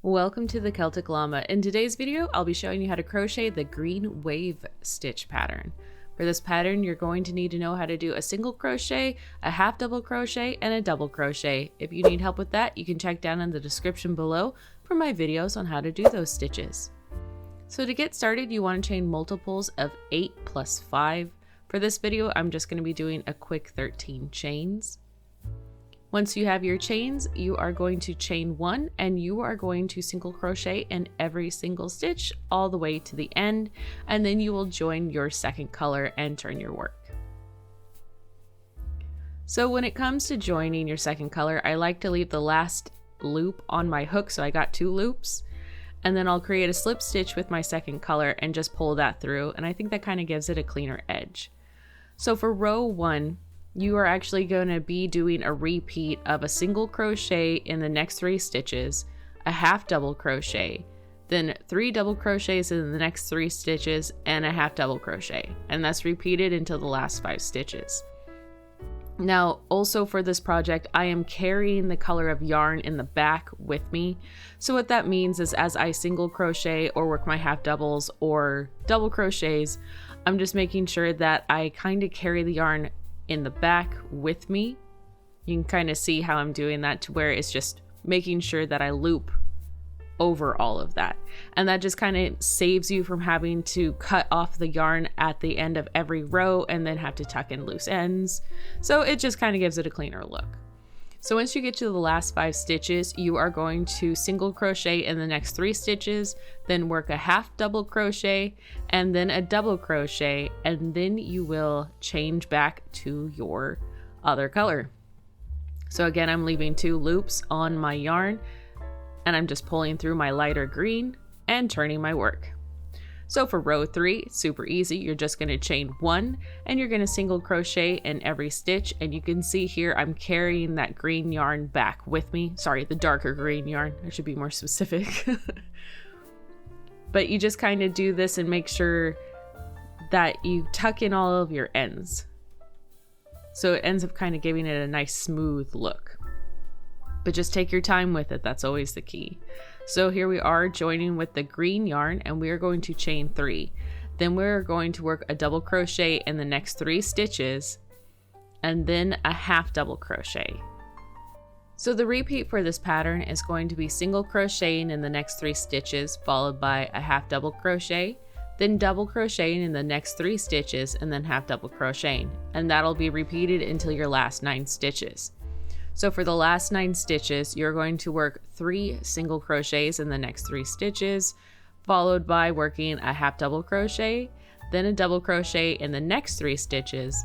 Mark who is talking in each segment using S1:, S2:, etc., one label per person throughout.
S1: Welcome to the Celtic Llama. In today's video, I'll be showing you how to crochet the green wave stitch pattern. For this pattern, you're going to need to know how to do a single crochet, a half double crochet, and a double crochet. If you need help with that, you can check down in the description below for my videos on how to do those stitches. So to get started, you want to chain multiples of 8 plus 5. For this video, I'm just going to be doing a quick 13 chains. Once you have your chains, you are going to chain 1 and you are going to single crochet in every single stitch all the way to the end, and then you will join your second color and turn your work. So when it comes to joining your second color, I like to leave the last loop on my hook, so I got 2 loops, and then I'll create a slip stitch with my second color and just pull that through, and I think that kind of gives it a cleaner edge. So for row 1, you are actually going to be doing a repeat of a single crochet in the next 3 stitches, a half double crochet, then 3 double crochets in the next 3 stitches, and a half double crochet, and that's repeated until the last 5 stitches. Now, also for this project, I am carrying the color of yarn in the back with me. So what that means is as I single crochet or work my half doubles or double crochets, I'm just making sure that I kind of carry the yarn in the back with me. You can kind of see how I'm doing that, to where it's just making sure that I loop over all of that, and that just kind of saves you from having to cut off the yarn at the end of every row and then have to tuck in loose ends. So it just kind of gives it a cleaner look. So once you get to the last 5 stitches, you are going to single crochet in the next 3 stitches, then work a half double crochet and then a double crochet, and then you will change back to your other color. So again, I'm leaving 2 loops on my yarn and I'm just pulling through my lighter green and turning my work. So for row 3, super easy. You're just going to chain 1 and you're going to single crochet in every stitch, and you can see here I'm carrying that green yarn back with me. Sorry, the darker green yarn. I should be more specific. But you just kind of do this and make sure that you tuck in all of your ends, so it ends up kind of giving it a nice smooth look. But just take your time with it. That's always the key. So here we are joining with the green yarn, and we are going to chain 3. Then we're going to work a double crochet in the next 3 stitches and then a half double crochet. So the repeat for this pattern is going to be single crocheting in the next 3 stitches followed by a half double crochet, then double crocheting in the next 3 stitches and then half double crocheting, and that'll be repeated until your last 9 stitches. So for the last 9 stitches, you're going to work 3 single crochets in the next 3 stitches, followed by working a half double crochet, then a double crochet in the next 3 stitches,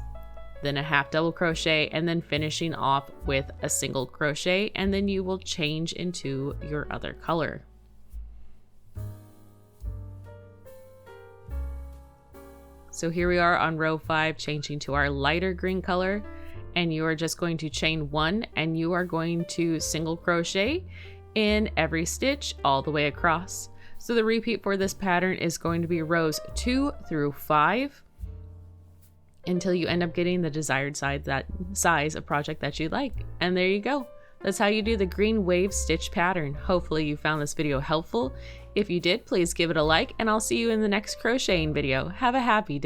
S1: then a half double crochet, and then finishing off with a single crochet, and then you will change into your other color. So here we are on row 5, changing to our lighter green color. And you are just going to chain 1 and you are going to single crochet in every stitch all the way across. So the repeat for this pattern is going to be rows 2 through 5 until you end up getting the desired size of project that you like. And there you go. That's how you do the green wave stitch pattern. Hopefully you found this video helpful. If you did, please give it a like, and I'll see you in the next crocheting video. Have a happy day.